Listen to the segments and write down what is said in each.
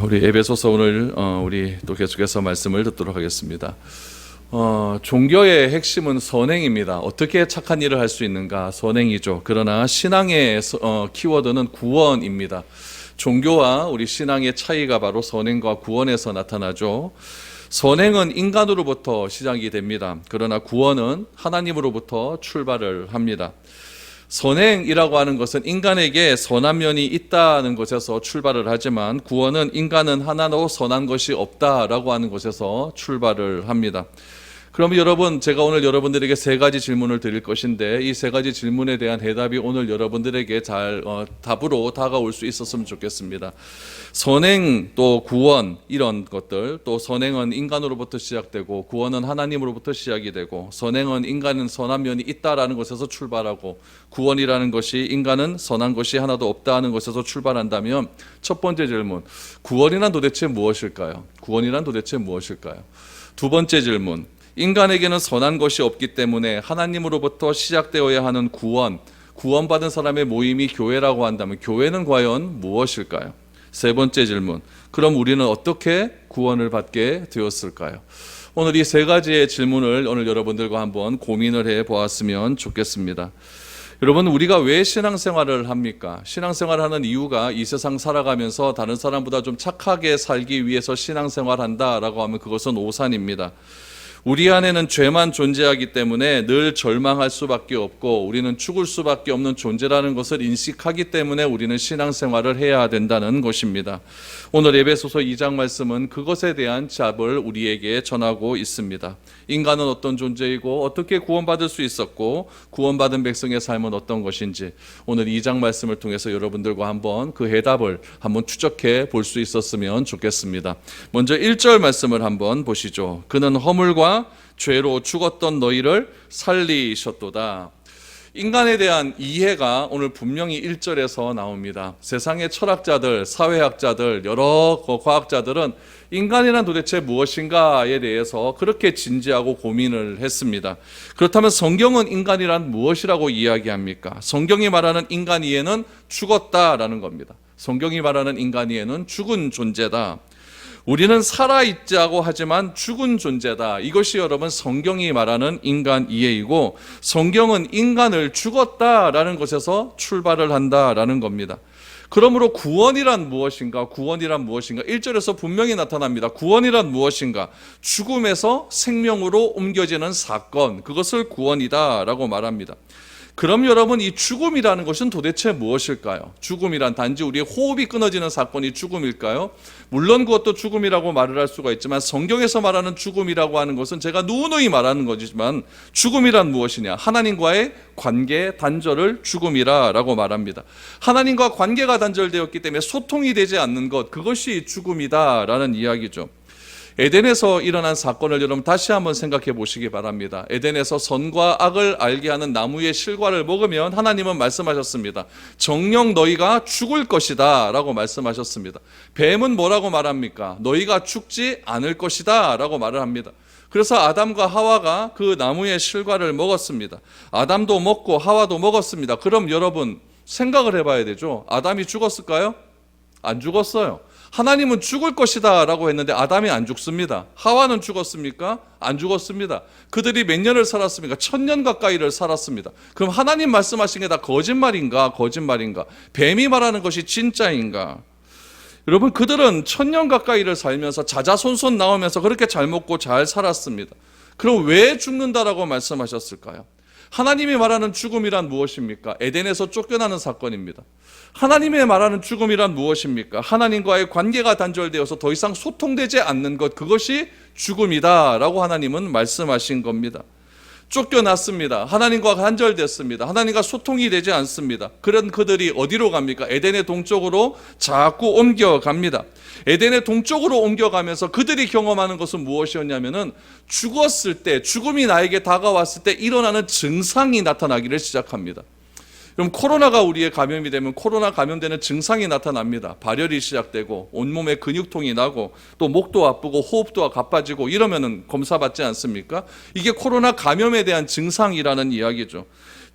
우리 에베소서 오늘 우리 또 계속해서 말씀을 듣도록 하겠습니다. 종교의 핵심은 선행입니다. 어떻게 착한 일을 할 수 있는가? 선행이죠. 그러나 신앙의 키워드는 구원입니다. 종교와 우리 신앙의 차이가 바로 선행과 구원에서 나타나죠. 선행은 인간으로부터 시작이 됩니다. 그러나 구원은 하나님으로부터 출발을 합니다. 선행이라고 하는 것은 인간에게 선한 면이 있다는 것에서 출발을 하지만 구원은 인간은 하나도 선한 것이 없다라고 하는 것에서 출발을 합니다. 그러면 여러분, 제가 오늘 여러분들에게 세 가지 질문을 드릴 것인데 이 세 가지 질문에 대한 대답이 오늘 여러분들에게 잘 답으로 다가올 수 있었으면 좋겠습니다. 선행 또 구원 이런 것들, 또 선행은 인간으로부터 시작되고 구원은 하나님으로부터 시작이 되고, 선행은 인간은 선한 면이 있다라는 것에서 출발하고 구원이라는 것이 인간은 선한 것이 하나도 없다는 것에서 출발한다면, 첫 번째 질문, 구원이란 도대체 무엇일까요? 구원이란 도대체 무엇일까요? 두 번째 질문, 인간에게는 선한 것이 없기 때문에 하나님으로부터 시작되어야 하는 구원받은 사람의 모임이 교회라고 한다면 교회는 과연 무엇일까요? 세 번째 질문, 그럼 우리는 어떻게 구원을 받게 되었을까요? 오늘 이 세 가지의 질문을 오늘 여러분들과 한번 고민을 해 보았으면 좋겠습니다. 여러분, 우리가 왜 신앙생활을 합니까? 신앙생활하는 이유가 이 세상 살아가면서 다른 사람보다 좀 착하게 살기 위해서 신앙생활한다라고 하면 그것은 오산입니다. 우리 안에는 죄만 존재하기 때문에 늘 절망할 수밖에 없고 우리는 죽을 수밖에 없는 존재라는 것을 인식하기 때문에 우리는 신앙생활을 해야 된다는 것입니다. 오늘 에베소서 2장 말씀은 그것에 대한 답을 우리에게 전하고 있습니다. 인간은 어떤 존재이고 어떻게 구원받을 수 있었고 구원받은 백성의 삶은 어떤 것인지 오늘 2장 말씀을 통해서 여러분들과 한번 그 해답을 한번 추적해 볼 수 있었으면 좋겠습니다. 먼저 1절 말씀을 한번 보시죠. 그는 허물과 죄로 죽었던 너희를 살리셨도다. 인간에 대한 이해가 오늘 분명히 1절에서 나옵니다. 세상의 철학자들, 사회학자들, 여러 과학자들은 인간이란 도대체 무엇인가에 대해서 그렇게 진지하고 고민을 했습니다. 그렇다면 성경은 인간이란 무엇이라고 이야기합니까? 성경이 말하는 인간 이해는 죽었다라는 겁니다. 성경이 말하는 인간 이해는 죽은 존재다. 우리는 살아있자고 하지만 죽은 존재다. 이것이 여러분 성경이 말하는 인간 이해이고, 성경은 인간을 죽었다라는 것에서 출발을 한다라는 겁니다. 그러므로 구원이란 무엇인가? 구원이란 무엇인가? 1절에서 분명히 나타납니다. 구원이란 무엇인가? 죽음에서 생명으로 옮겨지는 사건, 그것을 구원이다라고 말합니다. 그럼 여러분, 이 죽음이라는 것은 도대체 무엇일까요? 죽음이란 단지 우리의 호흡이 끊어지는 사건이 죽음일까요? 물론 그것도 죽음이라고 말을 할 수가 있지만 성경에서 말하는 죽음이라고 하는 것은 제가 누누이 말하는 거지만 죽음이란 무엇이냐? 하나님과의 관계 단절을 죽음이라고 말합니다. 하나님과 관계가 단절되었기 때문에 소통이 되지 않는 것, 그것이 죽음이다라는 이야기죠. 에덴에서 일어난 사건을 여러분 다시 한번 생각해 보시기 바랍니다. 에덴에서 선과 악을 알게 하는 나무의 실과를 먹으면 하나님은 말씀하셨습니다. 정녕 너희가 죽을 것이다 라고 말씀하셨습니다. 뱀은 뭐라고 말합니까? 너희가 죽지 않을 것이다 라고 말을 합니다. 그래서 아담과 하와가 그 나무의 실과를 먹었습니다. 아담도 먹고 하와도 먹었습니다. 그럼 여러분 생각을 해봐야 되죠. 아담이 죽었을까요? 안 죽었어요. 하나님은 죽을 것이다 라고 했는데 아담이 안 죽습니다. 하와는 죽었습니까? 안 죽었습니다. 그들이 몇 년을 살았습니까? 1000년 가까이를 살았습니다. 그럼 하나님 말씀하신 게 다 거짓말인가? 거짓말인가? 뱀이 말하는 것이 진짜인가? 여러분, 그들은 1000년 가까이를 살면서 자자손손 나오면서 그렇게 잘 먹고 잘 살았습니다. 그럼 왜 죽는다라고 말씀하셨을까요? 하나님이 말하는 죽음이란 무엇입니까? 에덴에서 쫓겨나는 사건입니다. 하나님이 말하는 죽음이란 무엇입니까? 하나님과의 관계가 단절되어서 더 이상 소통되지 않는 것, 그것이 죽음이다라고 하나님은 말씀하신 겁니다. 쫓겨났습니다. 하나님과 단절됐습니다. 하나님과 소통이 되지 않습니다. 그런 그들이 어디로 갑니까? 에덴의 동쪽으로 자꾸 옮겨갑니다. 에덴의 동쪽으로 옮겨가면서 그들이 경험하는 것은 무엇이었냐면은 죽었을 때, 죽음이 나에게 다가왔을 때 일어나는 증상이 나타나기를 시작합니다. 그럼 코로나가 우리의 감염이 되면 코로나 감염되는 증상이 나타납니다. 발열이 시작되고 온몸에 근육통이 나고 또 목도 아프고 호흡도 가빠지고 이러면은 검사 받지 않습니까? 이게 코로나 감염에 대한 증상이라는 이야기죠.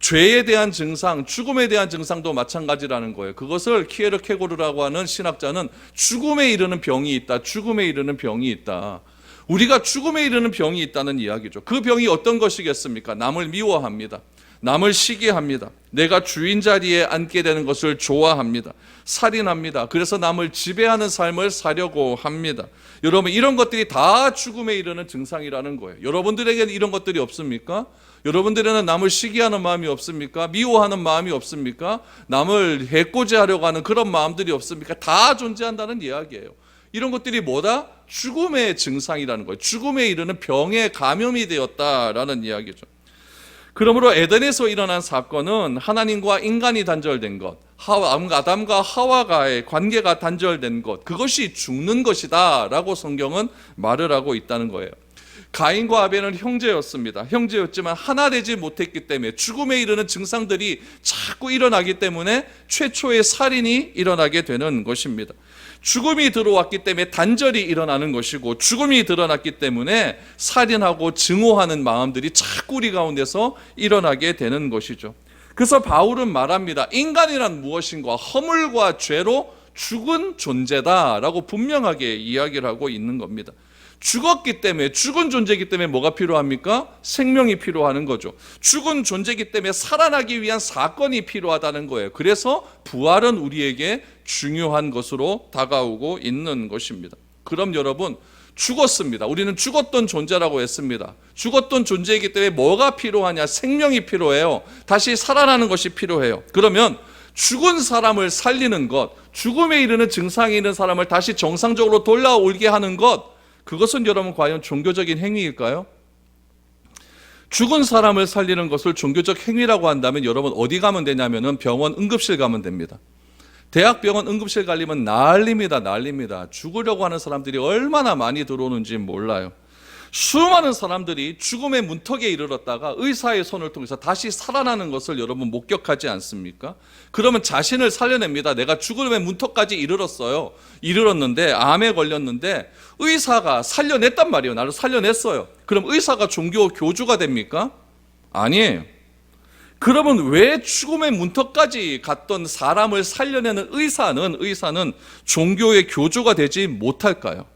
죄에 대한 증상, 죽음에 대한 증상도 마찬가지라는 거예요. 그것을 키에르케고르라고 하는 신학자는 죽음에 이르는 병이 있다. 죽음에 이르는 병이 있다. 우리가 죽음에 이르는 병이 있다는 이야기죠. 그 병이 어떤 것이겠습니까? 남을 미워합니다. 남을 시기합니다. 내가 주인 자리에 앉게 되는 것을 좋아합니다. 살인합니다. 그래서 남을 지배하는 삶을 사려고 합니다. 여러분, 이런 것들이 다 죽음에 이르는 증상이라는 거예요. 여러분들에게는 이런 것들이 없습니까? 여러분들에게는 남을 시기하는 마음이 없습니까? 미워하는 마음이 없습니까? 남을 해코지하려고 하는 그런 마음들이 없습니까? 다 존재한다는 이야기예요. 이런 것들이 뭐다? 죽음의 증상이라는 거예요. 죽음에 이르는 병에 감염이 되었다라는 이야기죠. 그러므로 에덴에서 일어난 사건은 하나님과 인간이 단절된 것, 아담과 하와가의 관계가 단절된 것, 그것이 죽는 것이다 라고 성경은 말을 하고 있다는 거예요. 가인과 아벨은 형제였습니다. 형제였지만 하나 되지 못했기 때문에 죽음에 이르는 증상들이 자꾸 일어나기 때문에 최초의 살인이 일어나게 되는 것입니다. 죽음이 들어왔기 때문에 단절이 일어나는 것이고, 죽음이 드러났기 때문에 살인하고 증오하는 마음들이 자꾸 우리 가운데서 일어나게 되는 것이죠. 그래서 바울은 말합니다. 인간이란 무엇인가? 허물과 죄로 죽은 존재다라고 분명하게 이야기를 하고 있는 겁니다. 죽었기 때문에, 죽은 존재이기 때문에 뭐가 필요합니까? 생명이 필요하는 거죠. 죽은 존재이기 때문에 살아나기 위한 사건이 필요하다는 거예요. 그래서 부활은 우리에게 중요한 것으로 다가오고 있는 것입니다. 그럼 여러분, 죽었습니다. 우리는 죽었던 존재라고 했습니다. 죽었던 존재이기 때문에 뭐가 필요하냐? 생명이 필요해요. 다시 살아나는 것이 필요해요. 그러면 죽은 사람을 살리는 것, 죽음에 이르는 증상이 있는 사람을 다시 정상적으로 돌아오게 하는 것, 그것은 여러분 과연 종교적인 행위일까요? 죽은 사람을 살리는 것을 종교적 행위라고 한다면 여러분 어디 가면 되냐면은 병원 응급실 가면 됩니다. 대학병원 응급실 가려면 난립니다. 죽으려고 하는 사람들이 얼마나 많이 들어오는지 몰라요. 수많은 사람들이 죽음의 문턱에 이르렀다가 의사의 손을 통해서 다시 살아나는 것을 여러분 목격하지 않습니까? 그러면 자신을 살려냅니다. 내가 죽음의 문턱까지 이르렀는데 암에 걸렸는데 의사가 살려냈단 말이에요. 나를 살려냈어요. 그럼 의사가 종교 교주가 됩니까? 아니에요. 그러면 왜 죽음의 문턱까지 갔던 사람을 살려내는 의사는 종교의 교주가 되지 못할까요?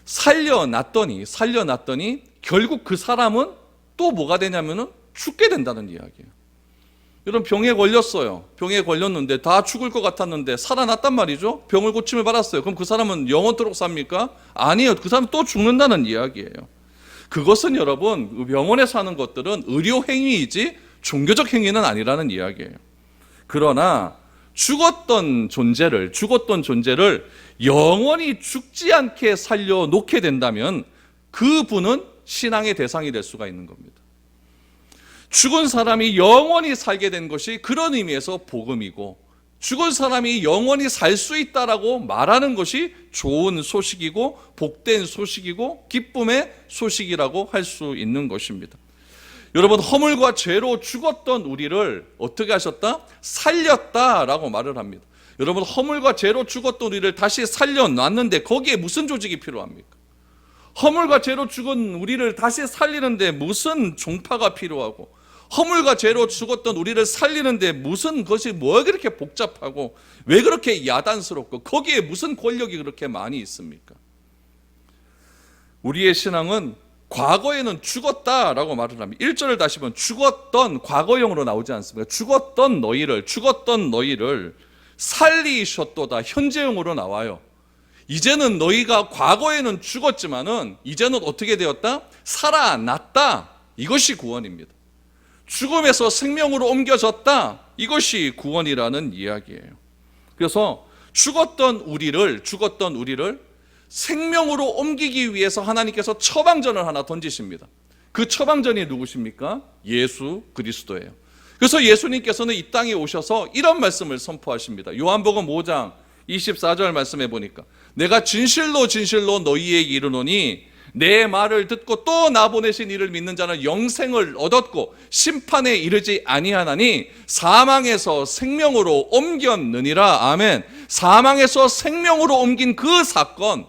살려놨더니 결국 그 사람은 또 뭐가 되냐면은 죽게 된다는 이야기예요. 여러분, 병에 걸렸어요. 병에 걸렸는데 다 죽을 것 같았는데 살아났단 말이죠. 병을 고침을 받았어요. 그럼 그 사람은 영원토록 삽니까? 아니에요. 그 사람은 또 죽는다는 이야기예요. 그것은 여러분, 병원에서 하는 것들은 의료 행위이지 종교적 행위는 아니라는 이야기예요. 그러나 죽었던 존재를 영원히 죽지 않게 살려놓게 된다면 그분은 신앙의 대상이 될 수가 있는 겁니다. 죽은 사람이 영원히 살게 된 것이 그런 의미에서 복음이고, 죽은 사람이 영원히 살 수 있다라고 말하는 것이 좋은 소식이고 복된 소식이고 기쁨의 소식이라고 할 수 있는 것입니다. 여러분, 허물과 죄로 죽었던 우리를 어떻게 하셨다? 살렸다라고 말을 합니다. 여러분, 허물과 죄로 죽었던 우리를 다시 살려놨는데 거기에 무슨 조직이 필요합니까? 허물과 죄로 죽은 우리를 다시 살리는데 무슨 종파가 필요하고, 허물과 죄로 죽었던 우리를 살리는데 무슨 것이 뭐 그렇게 복잡하고 왜 그렇게 야단스럽고 거기에 무슨 권력이 그렇게 많이 있습니까? 우리의 신앙은 과거에는 죽었다라고 말을 합니다. 1절을 다시 보면 죽었던, 과거형으로 나오지 않습니까? 죽었던 너희를 살리셨도다, 현재형으로 나와요. 이제는 너희가 과거에는 죽었지만은 이제는 어떻게 되었다? 살아났다. 이것이 구원입니다. 죽음에서 생명으로 옮겨졌다. 이것이 구원이라는 이야기예요. 그래서 죽었던 우리를 생명으로 옮기기 위해서 하나님께서 처방전을 하나 던지십니다. 그 처방전이 누구십니까? 예수 그리스도예요. 그래서 예수님께서는 이 땅에 오셔서 이런 말씀을 선포하십니다. 요한복음 5장 24절 말씀해 보니까, 내가 진실로 너희에게 이르노니 내 말을 듣고 또 나 보내신 이를 믿는 자는 영생을 얻었고 심판에 이르지 아니하나니 사망에서 생명으로 옮겼느니라. 아멘. 사망에서 생명으로 옮긴 그 사건,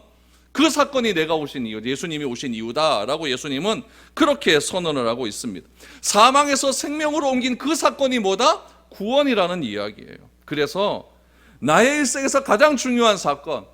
그 사건이 내가 오신 이유, 예수님이 오신 이유다라고 예수님은 그렇게 선언을 하고 있습니다. 사망에서 생명으로 옮긴 그 사건이 뭐다? 구원이라는 이야기예요. 그래서 나의 일생에서 가장 중요한 사건,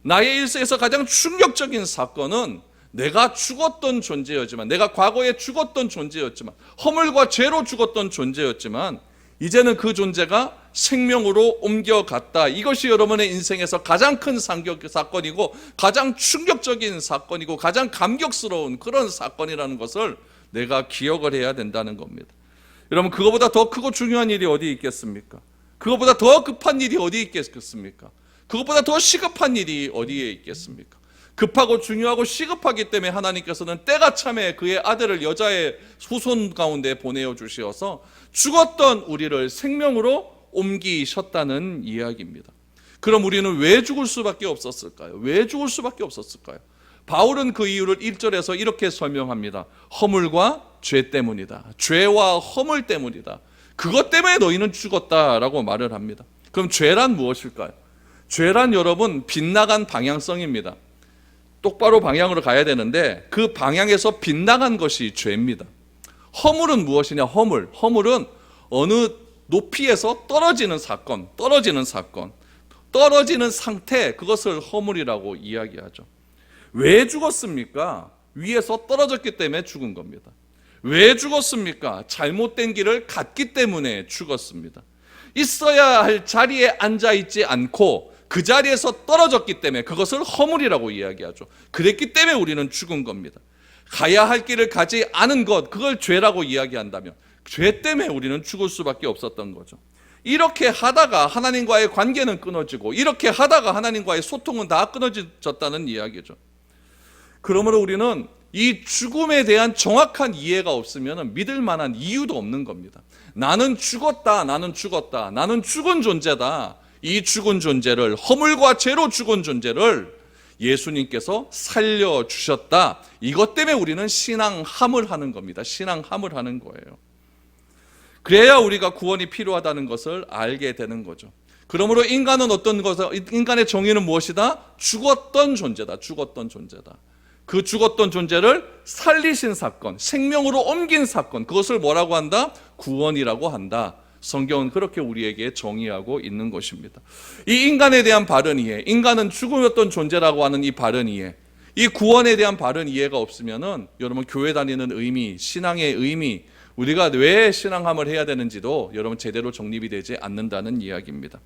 나의 일생에서 가장 충격적인 사건은 내가 죽었던 존재였지만, 내가 과거에 죽었던 존재였지만, 허물과 죄로 죽었던 존재였지만 이제는 그 존재가 생명으로 옮겨갔다. 이것이 여러분의 인생에서 가장 큰 사건이고 가장 충격적인 사건이고 가장 감격스러운 그런 사건이라는 것을 내가 기억을 해야 된다는 겁니다. 여러분, 그거보다 더 크고 중요한 일이 어디 있겠습니까? 그거보다 더 급한 일이 어디 있겠습니까? 그것보다 더 시급한 일이 어디에 있겠습니까? 급하고 중요하고 시급하기 때문에 하나님께서는 때가 참에 그의 아들을 여자의 후손 가운데 보내어 주셔서 죽었던 우리를 생명으로 옮기셨다는 이야기입니다. 그럼 우리는 왜 죽을 수밖에 없었을까요? 왜 죽을 수밖에 없었을까요? 바울은 그 이유를 1절에서 이렇게 설명합니다. 허물과 죄 때문이다. 죄와 허물 때문이다. 그것 때문에 너희는 죽었다라고 말을 합니다. 그럼 죄란 무엇일까요? 죄란 여러분 빗나간 방향성입니다. 똑바로 방향으로 가야 되는데 그 방향에서 빗나간 것이 죄입니다. 허물은 무엇이냐? 허물은 어느 높이에서 떨어지는 사건, 떨어지는 상태, 그것을 허물이라고 이야기하죠. 왜 죽었습니까? 위에서 떨어졌기 때문에 죽은 겁니다. 왜 죽었습니까? 잘못된 길을 갔기 때문에 죽었습니다. 있어야 할 자리에 앉아 있지 않고 그 자리에서 떨어졌기 때문에 그것을 허물이라고 이야기하죠. 그랬기 때문에 우리는 죽은 겁니다. 가야 할 길을 가지 않은 것, 그걸 죄라고 이야기한다면 죄 때문에 우리는 죽을 수밖에 없었던 거죠. 이렇게 하다가 하나님과의 관계는 끊어지고 이렇게 하다가 하나님과의 소통은 다 끊어졌다는 이야기죠. 그러므로 우리는 이 죽음에 대한 정확한 이해가 없으면 믿을 만한 이유도 없는 겁니다. 나는 죽었다, 나는 죽은 존재다. 이 죽은 존재를, 허물과 죄로 죽은 존재를 예수님께서 살려주셨다. 이것 때문에 우리는 신앙함을 하는 겁니다. 신앙함을 하는 거예요. 그래야 우리가 구원이 필요하다는 것을 알게 되는 거죠. 그러므로 인간은 어떤 것을, 인간의 정의는 무엇이다? 죽었던 존재다. 그 죽었던 존재를 살리신 사건, 생명으로 옮긴 사건, 그것을 뭐라고 한다? 구원이라고 한다. 성경은 그렇게 우리에게 정의하고 있는 것입니다. 이 인간에 대한 바른 이해, 인간은 죽었던 존재라고 하는 이 바른 이해, 이 구원에 대한 바른 이해가 없으면은 여러분 교회 다니는 의미, 신앙의 의미, 우리가 왜 신앙함을 해야 되는지도 여러분 제대로 정립이 되지 않는다는 이야기입니다.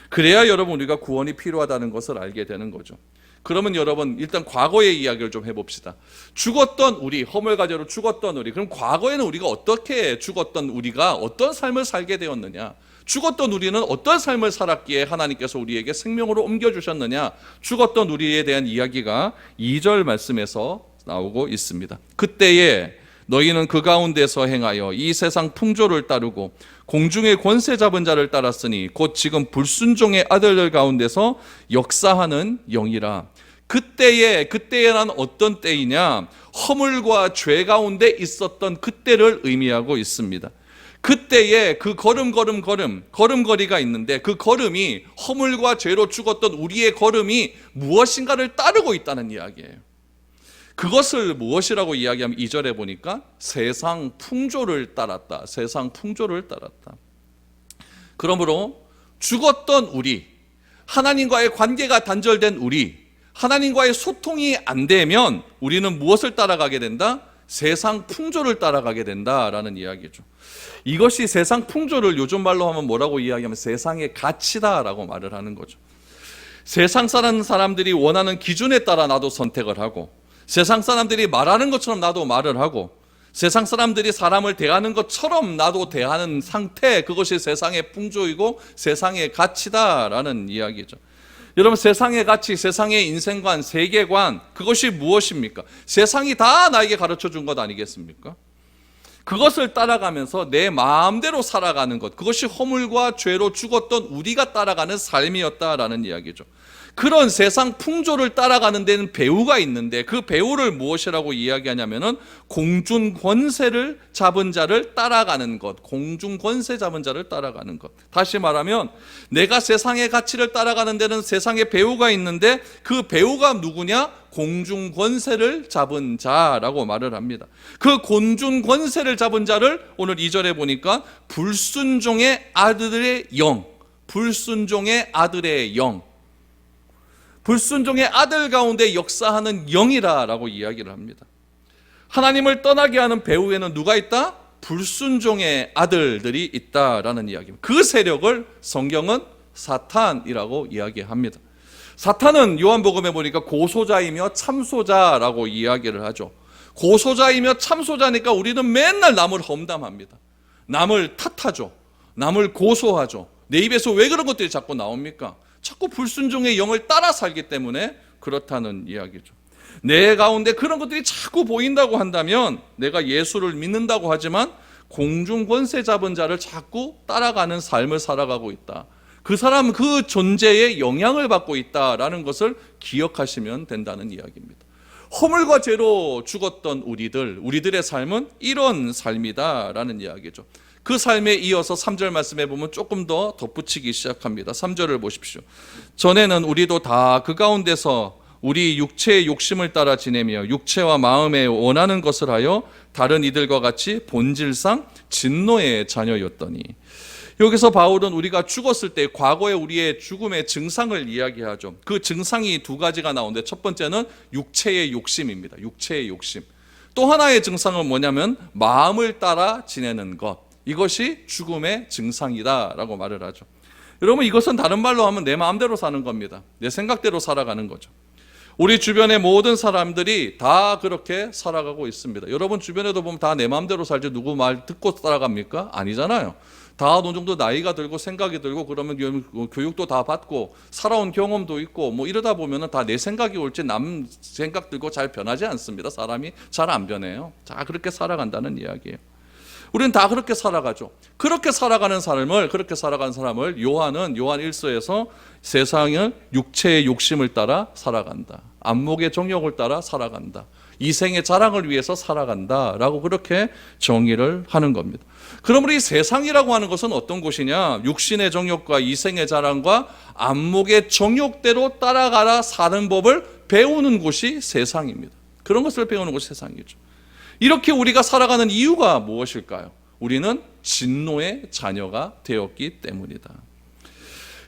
그래야 여러분 우리가 구원이 필요하다는 것을 알게 되는 거죠. 그러면 여러분 일단 과거의 이야기를 좀 해봅시다. 죽었던 우리, 허물과죄로 죽었던 우리, 그럼 과거에는 우리가 어떻게 죽었던 우리가 어떤 삶을 살게 되었느냐? 죽었던 우리는 어떤 삶을 살았기에 하나님께서 우리에게 생명으로 옮겨주셨느냐? 죽었던 우리에 대한 이야기가 2절 말씀에서 나오고 있습니다. 그때에 너희는 그 가운데서 행하여 이 세상 풍조를 따르고 공중의 권세 잡은 자를 따랐으니 곧 지금 불순종의 아들들 가운데서 역사하는 영이라. 그때에란 어떤 때이냐? 허물과 죄 가운데 있었던 그때를 의미하고 있습니다. 그때에 그 걸음걸이가 있는데 그 걸음이 허물과 죄로 죽었던 우리의 걸음이 무엇인가를 따르고 있다는 이야기예요. 그것을 무엇이라고 이야기하면 2절에 보니까 세상 풍조를 따랐다. 그러므로 죽었던 우리, 하나님과의 관계가 단절된 우리, 하나님과의 소통이 안 되면 우리는 무엇을 따라가게 된다? 세상 풍조를 따라가게 된다라는 이야기죠. 이것이 세상 풍조를 요즘 말로 하면 뭐라고 이야기하면 세상의 가치다라고 말을 하는 거죠. 세상 사람들이 원하는 기준에 따라 나도 선택을 하고, 세상 사람들이 말하는 것처럼 나도 말을 하고, 세상 사람들이 사람을 대하는 것처럼 나도 대하는 상태, 그것이 세상의 풍조이고 세상의 가치다라는 이야기죠. 여러분, 세상의 가치, 세상의 인생관, 세계관, 그것이 무엇입니까? 세상이 다 나에게 가르쳐 준 것 아니겠습니까? 그것을 따라가면서 내 마음대로 살아가는 것, 그것이 허물과 죄로 죽었던 우리가 따라가는 삶이었다라는 이야기죠. 그런 세상 풍조를 따라가는 데는 배후가 있는데 그 배후를 무엇이라고 이야기하냐면은 공중 권세를 잡은 자를 따라가는 것, 공중 권세 잡은 자를 따라가는 것. 다시 말하면 내가 세상의 가치를 따라가는 데는 세상의 배후가 있는데 그 배후가 누구냐? 공중 권세를 잡은 자라고 말을 합니다. 그 공중 권세를 잡은 자를 오늘 2절에 보니까 불순종의 아들의 영, 불순종의 아들의 영, 불순종의 아들 가운데 역사하는 영이라고 이야기를 합니다. 하나님을 떠나게 하는 배후에는 누가 있다? 불순종의 아들들이 있다라는 이야기입니다. 그 세력을 성경은 사탄이라고 이야기합니다. 사탄은 요한복음에 보니까 고소자이며 참소자라고 이야기를 하죠. 고소자이며 참소자니까 우리는 맨날 남을 험담합니다. 남을 탓하죠. 남을 고소하죠. 내 입에서 왜 그런 것들이 자꾸 나옵니까? 자꾸 불순종의 영을 따라 살기 때문에 그렇다는 이야기죠. 내 가운데 그런 것들이 자꾸 보인다고 한다면 내가 예수를 믿는다고 하지만 공중 권세 잡은 자를 자꾸 따라가는 삶을 살아가고 있다. 그 사람 그 존재에 영향을 받고 있다라는 것을 기억하시면 된다는 이야기입니다. 허물과 죄로 죽었던 우리들의 삶은 이런 삶이다라는 이야기죠. 그 삶에 이어서 3절 말씀에 보면 조금 더 덧붙이기 시작합니다. 3절을 보십시오. 전에는 우리도 다 그 가운데서 우리 육체의 욕심을 따라 지내며 육체와 마음에 원하는 것을 하여 다른 이들과 같이 본질상 진노의 자녀였더니, 여기서 바울은 우리가 죽었을 때 과거의 우리의 죽음의 증상을 이야기하죠. 그 증상이 두 가지가 나오는데 첫 번째는 육체의 욕심입니다. 육체의 욕심. 또 하나의 증상은 뭐냐면 마음을 따라 지내는 것. 이것이 죽음의 증상이다라고 말을 하죠. 여러분, 이것은 다른 말로 하면 내 마음대로 사는 겁니다. 내 생각대로 살아가는 거죠. 우리 주변의 모든 사람들이 다 그렇게 살아가고 있습니다. 여러분 주변에도 보면 다 내 마음대로 살지 누구 말 듣고 살아갑니까? 아니잖아요. 다 어느 정도 나이가 들고 생각이 들고 그러면 교육도 다 받고 살아온 경험도 있고 뭐 이러다 보면은 다 내 생각이 올지 남 생각 들고 잘 변하지 않습니다. 사람이 잘 안 변해요. 다 그렇게 살아간다는 이야기예요. 우리는 다 그렇게 살아가죠. 그렇게 살아가는 사람을 요한 1서에서 세상은 육체의 욕심을 따라 살아간다. 안목의 정욕을 따라 살아간다. 이생의 자랑을 위해서 살아간다라고 그렇게 정의를 하는 겁니다. 그러므로 이 세상이라고 하는 것은 어떤 곳이냐? 육신의 정욕과 이생의 자랑과 안목의 정욕대로 따라가라 사는 법을 배우는 곳이 세상입니다. 그런 것을 배우는 곳이 세상이죠. 이렇게 우리가 살아가는 이유가 무엇일까요? 우리는 진노의 자녀가 되었기 때문이다.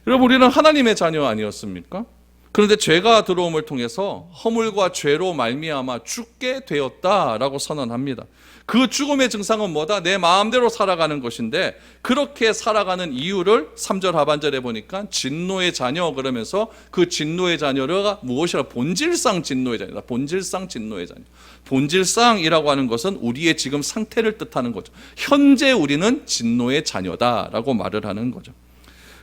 여러분, 우리는 하나님의 자녀 아니었습니까? 그런데 죄가 들어옴을 통해서 허물과 죄로 말미암아 죽게 되었다라고 선언합니다. 그 죽음의 증상은 뭐다? 내 마음대로 살아가는 것인데, 그렇게 살아가는 이유를 3절 하반절에 보니까 진노의 자녀 그러면서 그 진노의 자녀가 무엇이라? 본질상 진노의 자녀다. 본질상 진노의 자녀. 본질상이라고 하는 것은 우리의 지금 상태를 뜻하는 거죠. 현재 우리는 진노의 자녀다라고 말을 하는 거죠.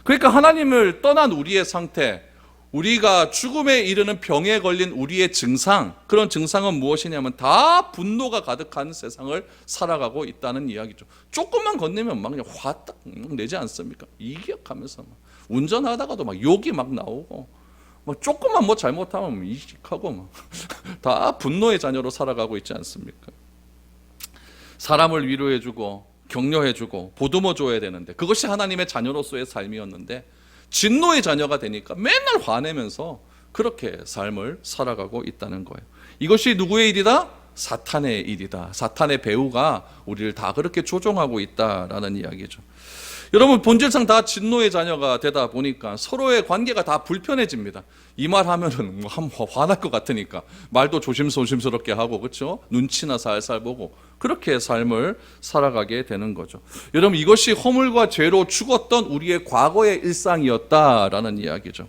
그러니까 하나님을 떠난 우리의 상태, 우리가 죽음에 이르는 병에 걸린 우리의 증상, 그런 증상은 무엇이냐면 다 분노가 가득한 세상을 살아가고 있다는 이야기죠. 조금만 건네면 막 그냥 화 딱 내지 않습니까? 이격하면서 막 운전하다가도 막 욕이 막 나오고, 뭐 조금만 뭐 잘못하면 이직하고 막 다 분노의 자녀로 살아가고 있지 않습니까? 사람을 위로해주고 격려해주고 보듬어줘야 되는데 그것이 하나님의 자녀로서의 삶이었는데 진노의 자녀가 되니까 맨날 화내면서 그렇게 삶을 살아가고 있다는 거예요. 이것이 누구의 일이다? 사탄의 일이다. 사탄의 배후가 우리를 다 그렇게 조종하고 있다라는 이야기죠. 여러분, 본질상 다 진노의 자녀가 되다 보니까 서로의 관계가 다 불편해집니다. 이 말 하면은 뭐 화날 것 같으니까 말도 조심스럽게 하고, 그렇죠? 눈치나 살살 보고 그렇게 삶을 살아가게 되는 거죠. 여러분, 이것이 허물과 죄로 죽었던 우리의 과거의 일상이었다라는 이야기죠.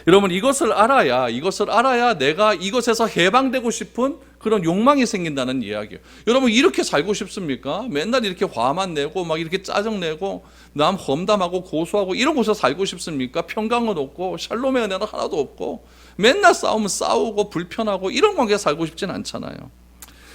여러분, 이것을 알아야 내가 이것에서 해방되고 싶은 그런 욕망이 생긴다는 이야기예요. 여러분, 이렇게 살고 싶습니까? 맨날 이렇게 화만 내고 막 이렇게 짜증내고 남 험담하고 고소하고 이런 곳에서 살고 싶습니까? 평강은 없고 샬롬의 은혜는 하나도 없고 맨날 싸우면 싸우고 불편하고 이런 관계에 살고 싶진 않잖아요.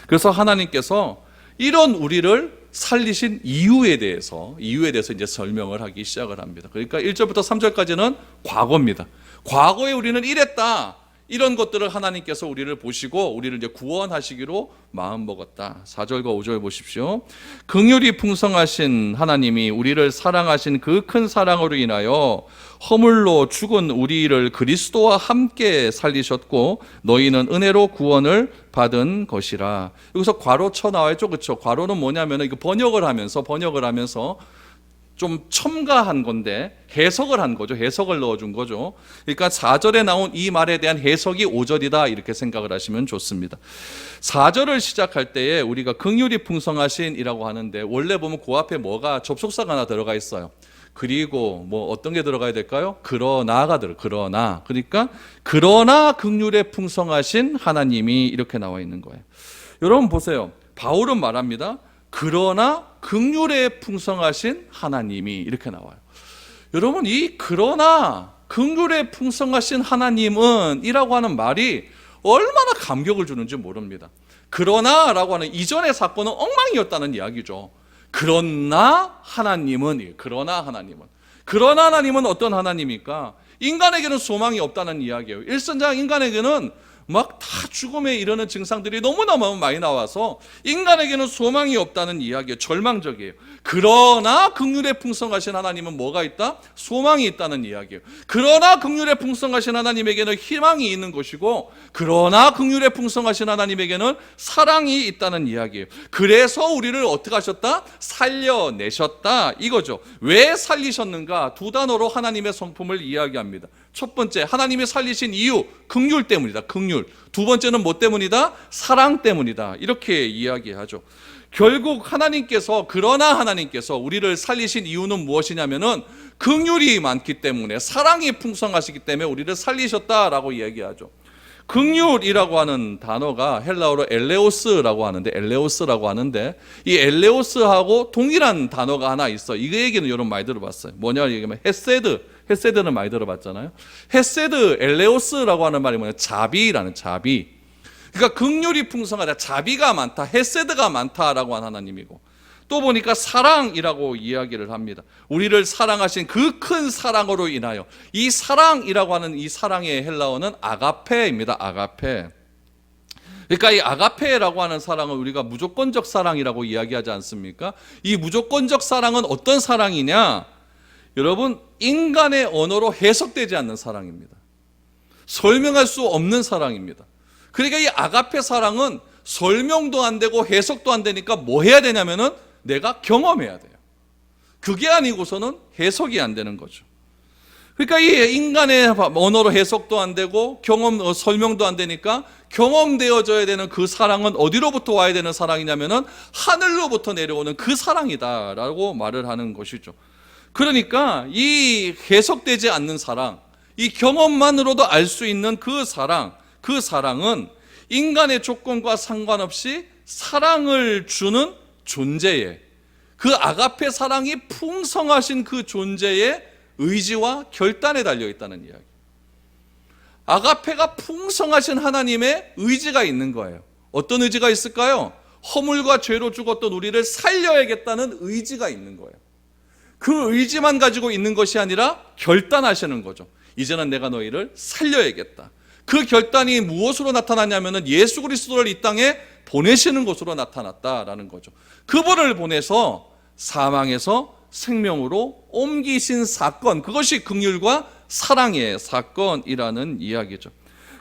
그래서 하나님께서 이런 우리를 살리신 이유에 대해서 이제 설명을 하기 시작을 합니다. 그러니까 1절부터 3절까지는 과거입니다. 과거에 우리는 이랬다. 이런 것들을 하나님께서 우리를 보시고 우리를 이제 구원하시기로 마음먹었다. 4절과 5절 보십시오. 긍휼이 풍성하신 하나님이 우리를 사랑하신 그 큰 사랑으로 인하여 허물로 죽은 우리를 그리스도와 함께 살리셨고 너희는 은혜로 구원을 받은 것이라. 여기서 괄호 쳐 나와 있죠. 그렇죠? 괄호는 뭐냐면 이거 번역을 하면서 좀 첨가한 건데 해석을 한 거죠. 해석을 넣어준 거죠. 그러니까 4절에 나온 이 말에 대한 해석이 5절이다 이렇게 생각을 하시면 좋습니다. 4절을 시작할 때에 우리가 긍휼이 풍성하신이라고 하는데 원래 보면 그 앞에 뭐가 접속사가 하나 들어가 있어요. 그리고 뭐 어떤 게 들어가야 될까요? 그러나 그러니까 그러나 긍휼에 풍성하신 하나님이 이렇게 나와 있는 거예요. 여러분 보세요. 바울은 말합니다. 그러나 긍휼에 풍성하신 하나님이 이렇게 나와요. 여러분 이 그러나 긍휼에 풍성하신 하나님은 이라고 하는 말이 얼마나 감격을 주는지 모릅니다. 그러나라고 하는 이전의 사건은 엉망이었다는 이야기죠. 그러나 하나님은 어떤 하나님입니까? 인간에게는 소망이 없다는 이야기예요. 일선장 인간에게는 막 다 죽음에 이르는 증상들이 너무너무 많이 나와서 인간에게는 소망이 없다는 이야기예요. 절망적이에요. 그러나 긍휼에 풍성하신 하나님은 뭐가 있다? 소망이 있다는 이야기예요. 그러나 긍휼에 풍성하신 하나님에게는 희망이 있는 것이고 그러나 긍휼에 풍성하신 하나님에게는 사랑이 있다는 이야기예요. 그래서 우리를 어떻게 하셨다? 살려내셨다 이거죠. 왜 살리셨는가? 두 단어로 하나님의 성품을 이야기합니다. 첫 번째, 하나님이 살리신 이유, 긍휼 때문이다. 긍휼. 두 번째는 뭐 때문이다? 사랑 때문이다. 이렇게 이야기하죠. 결국 그러나 하나님께서 우리를 살리신 이유는 무엇이냐면은 긍휼이 많기 때문에, 사랑이 풍성하시기 때문에 우리를 살리셨다라고 이야기하죠. 긍휼이라고 하는 단어가 헬라어로 엘레오스라고 하는데 이 엘레오스하고 동일한 단어가 하나 있어. 이 얘기는 여러분 많이 들어봤어요. 뭐냐 얘기하면 헤세드는 많이 들어봤잖아요. 헤세드, 엘레오스라고 하는 말이 뭐냐? 자비. 그러니까 긍휼이 풍성하다, 자비가 많다, 헤세드가 많다라고 하는 하나님이고, 또 보니까 사랑이라고 이야기를 합니다. 우리를 사랑하신 그 큰 사랑으로 인하여, 이 사랑이라고 하는 이 사랑의 헬라어는 아가페입니다. 아가페. 그러니까 이 아가페라고 하는 사랑은 우리가 무조건적 사랑이라고 이야기하지 않습니까? 이 무조건적 사랑은 어떤 사랑이냐? 여러분, 인간의 언어로 해석되지 않는 사랑입니다. 설명할 수 없는 사랑입니다. 그러니까 이 아가페 사랑은 설명도 안 되고 해석도 안 되니까 뭐 해야 되냐면은 내가 경험해야 돼요. 그게 아니고서는 해석이 안 되는 거죠. 그러니까 이 인간의 언어로 해석도 안 되고 설명도 안 되니까 경험되어져야 되는 그 사랑은 어디로부터 와야 되는 사랑이냐면은 하늘로부터 내려오는 그 사랑이다라고 말을 하는 것이죠. 그러니까 이 해석되지 않는 사랑, 이 경험만으로도 알 수 있는 그 사랑은 인간의 조건과 상관없이 사랑을 주는 존재에, 그 아가페 사랑이 풍성하신 그 존재의 의지와 결단에 달려 있다는 이야기. 아가페가 풍성하신 하나님의 의지가 있는 거예요. 어떤 의지가 있을까요? 허물과 죄로 죽었던 우리를 살려야겠다는 의지가 있는 거예요. 그 의지만 가지고 있는 것이 아니라 결단하시는 거죠. 이제는 내가 너희를 살려야겠다. 그 결단이 무엇으로 나타났냐면은 예수 그리스도를 이 땅에 보내시는 것으로 나타났다라는 거죠. 그분을 보내서 사망에서 생명으로 옮기신 사건, 그것이 긍휼과 사랑의 사건이라는 이야기죠.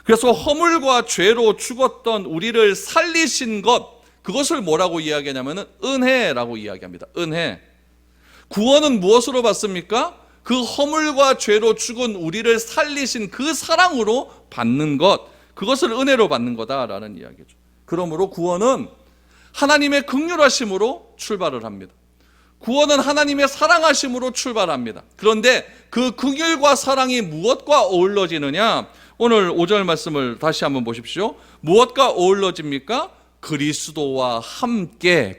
그래서 허물과 죄로 죽었던 우리를 살리신 것, 그것을 뭐라고 이야기하냐면은 은혜라고 이야기합니다. 은혜. 구원은 무엇으로 받습니까? 그 허물과 죄로 죽은 우리를 살리신 그 사랑으로 받는 것, 그것을 은혜로 받는 거다라는 이야기죠. 그러므로 구원은 하나님의 긍휼하심으로 출발을 합니다. 구원은 하나님의 사랑하심으로 출발합니다. 그런데 그 긍휼과 사랑이 무엇과 어우러지느냐? 오늘 5절 말씀을 다시 한번 보십시오. 무엇과 어우러집니까? 그리스도와 함께.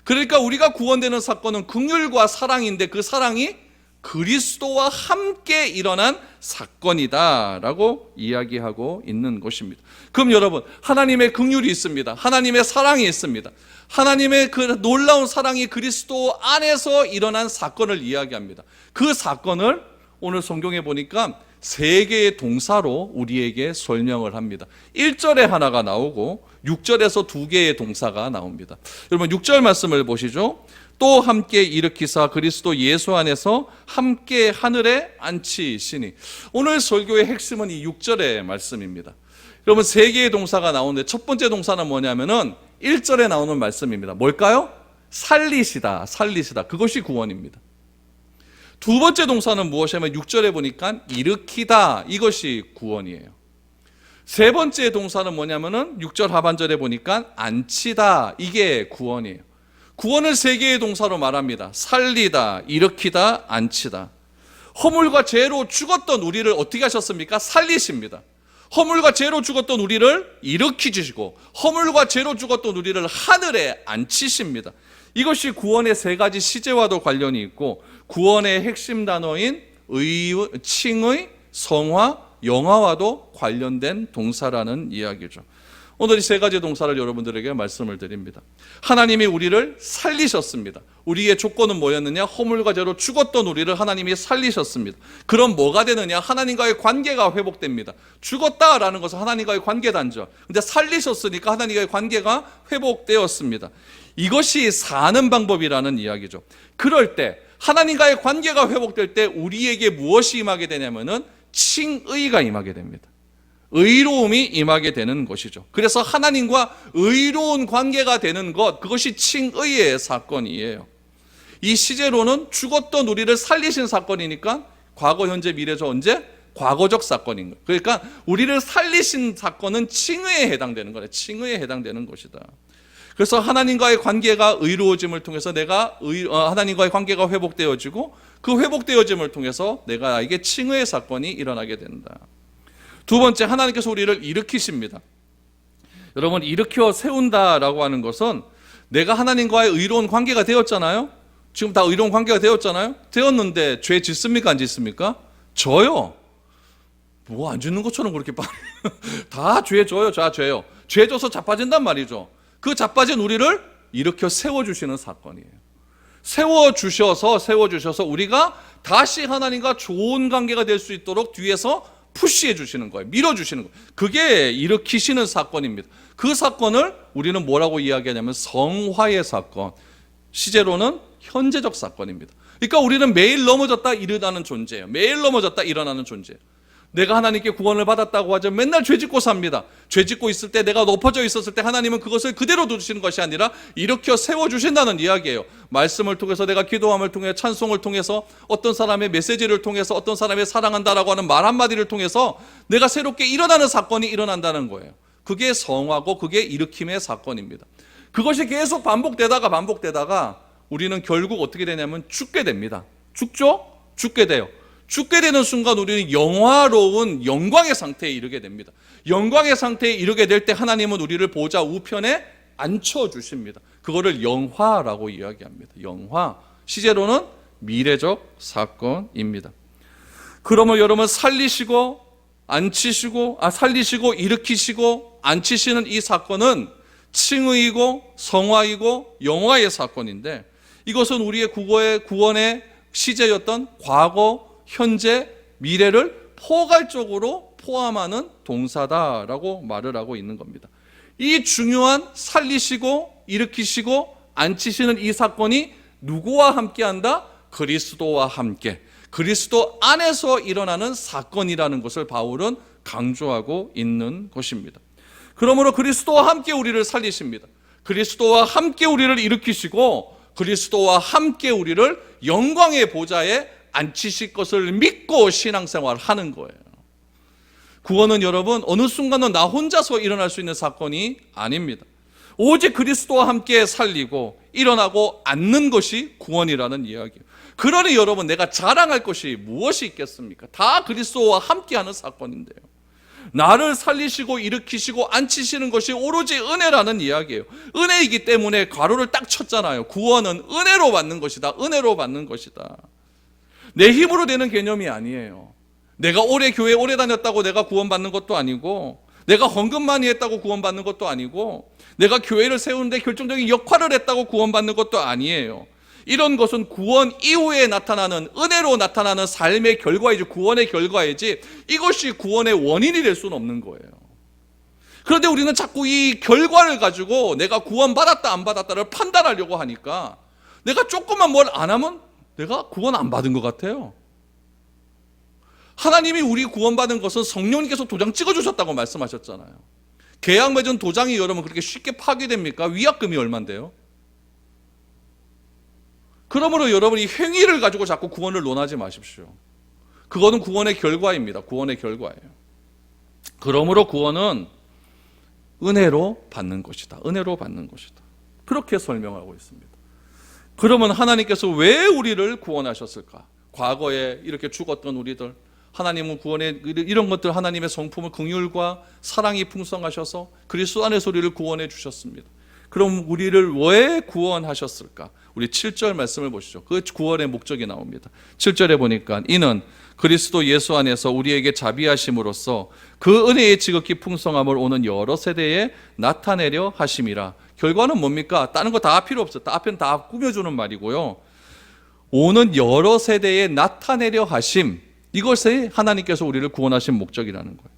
그러니까 우리가 구원되는 사건은 긍휼과 사랑인데 그 사랑이 그리스도와 함께 일어난 사건이다라고 이야기하고 있는 것입니다. 그럼 여러분, 하나님의 긍휼이 있습니다. 하나님의 사랑이 있습니다. 하나님의 그 놀라운 사랑이 그리스도 안에서 일어난 사건을 이야기합니다. 그 사건을 오늘 성경에 보니까 세 개의 동사로 우리에게 설명을 합니다. 1절에 하나가 나오고 6절에서 두 개의 동사가 나옵니다. 여러분 6절 말씀을 보시죠. 또 함께 일으키사 그리스도 예수 안에서 함께 하늘에 앉히시니. 오늘 설교의 핵심은 이 6절의 말씀입니다. 여러분 세 개의 동사가 나오는데 첫 번째 동사는 뭐냐면은 1절에 나오는 말씀입니다. 뭘까요? 살리시다, 살리시다. 그것이 구원입니다. 두 번째 동사는 무엇이냐면 6절에 보니까 일으키다. 이것이 구원이에요. 세 번째 동사는 뭐냐면은 6절 하반절에 보니까 앉히다. 이게 구원이에요. 구원을 세 개의 동사로 말합니다. 살리다, 일으키다, 앉히다. 허물과 죄로 죽었던 우리를 어떻게 하셨습니까? 살리십니다. 허물과 죄로 죽었던 우리를 일으키시고 허물과 죄로 죽었던 우리를 하늘에 앉히십니다. 이것이 구원의 세 가지 시제와도 관련이 있고 구원의 핵심 단어인 칭의, 성화, 영화와도 관련된 동사라는 이야기죠. 오늘 이 세 가지 동사를 여러분들에게 말씀을 드립니다. 하나님이 우리를 살리셨습니다. 우리의 조건은 뭐였느냐? 허물과 죄로 죽었던 우리를 하나님이 살리셨습니다. 그럼 뭐가 되느냐? 하나님과의 관계가 회복됩니다. 죽었다라는 것은 하나님과의 관계 단절. 근데 살리셨으니까 하나님과의 관계가 회복되었습니다. 이것이 사는 방법이라는 이야기죠. 그럴 때 하나님과의 관계가 회복될 때 우리에게 무엇이 임하게 되냐면은 칭의가 임하게 됩니다. 의로움이 임하게 되는 것이죠. 그래서 하나님과 의로운 관계가 되는 것, 그것이 칭의의 사건이에요. 이 시제로는 죽었던 우리를 살리신 사건이니까 과거, 현재, 미래죠. 언제? 과거적 사건인 거예요. 그러니까 우리를 살리신 사건은 칭의에 해당되는 거예요. 칭의에 해당되는 것이다. 그래서 하나님과의 관계가 의로워짐을 통해서 내가 하나님과의 관계가 회복되어지고 그 회복되어짐을 통해서 내가 나에게 칭의의 사건이 일어나게 된다. 두 번째, 하나님께서 우리를 일으키십니다. 여러분, 일으켜 세운다라고 하는 것은 내가 하나님과의 의로운 관계가 되었잖아요. 지금 다 의로운 관계가 되었잖아요. 되었는데 죄 짓습니까? 안 짓습니까? 져요. 뭐 안 짓는 것처럼 그렇게 빨리 다 죄 져요. 다 죄요. 죄 져서 자빠진단 말이죠. 그 자빠진 우리를 일으켜 세워주시는 사건이에요. 세워주셔서 우리가 다시 하나님과 좋은 관계가 될 수 있도록 뒤에서 푸시해 주시는 거예요. 밀어주시는 거예요. 그게 일으키시는 사건입니다. 그 사건을 우리는 뭐라고 이야기하냐면 성화의 사건, 시제로는 현재적 사건입니다. 그러니까 우리는 매일 넘어졌다 일어나는 존재예요. 매일 넘어졌다 일어나는 존재예요. 내가 하나님께 구원을 받았다고 하죠. 맨날 죄짓고 삽니다. 죄짓고 있을 때, 내가 높아져 있었을 때 하나님은 그것을 그대로 두시는 것이 아니라 일으켜 세워주신다는 이야기예요. 말씀을 통해서, 내가 기도함을 통해, 찬송을 통해서, 어떤 사람의 메시지를 통해서, 어떤 사람의 사랑한다라고 하는 말 한마디를 통해서 내가 새롭게 일어나는 사건이 일어난다는 거예요. 그게 성화고 그게 일으킴의 사건입니다. 그것이 계속 반복되다가 우리는 결국 어떻게 되냐면 죽게 됩니다. 죽죠? 죽게 돼요. 죽게 되는 순간 우리는 영화로운 영광의 상태에 이르게 됩니다. 영광의 상태에 이르게 될 때 하나님은 우리를 보좌 우편에 앉혀주십니다. 그거를 영화라고 이야기합니다. 영화, 시제로는 미래적 사건입니다. 그러면 여러분 살리시고 일으키시고 앉히시는 이 사건은 칭의이고 성화이고 영화의 사건인데, 이것은 우리의 구원의 시제였던 과거, 현재, 미래를 포괄적으로 포함하는 동사다라고 말을 하고 있는 겁니다. 이 중요한 살리시고 일으키시고 앉히시는 이 사건이 누구와 함께한다? 그리스도와 함께, 그리스도 안에서 일어나는 사건이라는 것을 바울은 강조하고 있는 것입니다. 그러므로 그리스도와 함께 우리를 살리십니다. 그리스도와 함께 우리를 일으키시고 그리스도와 함께 우리를 영광의 보좌에 앉히실 것을 믿고 신앙생활을 하는 거예요. 구원은 여러분 어느 순간은 나 혼자서 일어날 수 있는 사건이 아닙니다. 오직 그리스도와 함께 살리고 일어나고 앉는 것이 구원이라는 이야기예요. 그러니 여러분, 내가 자랑할 것이 무엇이 있겠습니까? 다 그리스도와 함께하는 사건인데요. 나를 살리시고 일으키시고 앉히시는 것이 오로지 은혜라는 이야기예요. 은혜이기 때문에 괄호를 딱 쳤잖아요. 구원은 은혜로 받는 것이다. 은혜로 받는 것이다. 내 힘으로 되는 개념이 아니에요. 내가 교회 오래 다녔다고 내가 구원받는 것도 아니고, 내가 헌금 많이 했다고 구원받는 것도 아니고, 내가 교회를 세우는데 결정적인 역할을 했다고 구원받는 것도 아니에요. 이런 것은 구원 이후에 나타나는, 은혜로 나타나는 삶의 결과이지, 구원의 결과이지, 이것이 구원의 원인이 될 수는 없는 거예요. 그런데 우리는 자꾸 이 결과를 가지고 내가 구원받았다 안 받았다를 판단하려고 하니까, 내가 조금만 뭘 안 하면 내가 구원 안 받은 것 같아요. 하나님이 우리 구원받은 것은 성령님께서 도장 찍어주셨다고 말씀하셨잖아요. 계약 맺은 도장이 여러분 그렇게 쉽게 파기됩니까? 위약금이 얼만데요? 그러므로 여러분이 행위를 가지고 자꾸 구원을 논하지 마십시오. 그거는 구원의 결과입니다. 구원의 결과예요. 그러므로 구원은 은혜로 받는 것이다. 은혜로 받는 것이다. 그렇게 설명하고 있습니다. 그러면 하나님께서 왜 우리를 구원하셨을까? 과거에 이렇게 죽었던 우리들, 하나님은 구원의 이런 것들, 하나님의 성품은 긍휼과 사랑이 풍성하셔서 그리스도 안에서 우리를 구원해 주셨습니다. 그럼 우리를 왜 구원하셨을까? 우리 7절 말씀을 보시죠. 그 구원의 목적이 나옵니다. 7절에 보니까 이는 그리스도 예수 안에서 우리에게 자비하심으로써 그 은혜의 지극히 풍성함을 오는 여러 세대에 나타내려 하심이라. 결과는 뭡니까? 다른 거 다 필요 없어요. 앞에는 다 꾸며주는 말이고요. 오는 여러 세대에 나타내려 하심, 이것이 하나님께서 우리를 구원하신 목적이라는 거예요.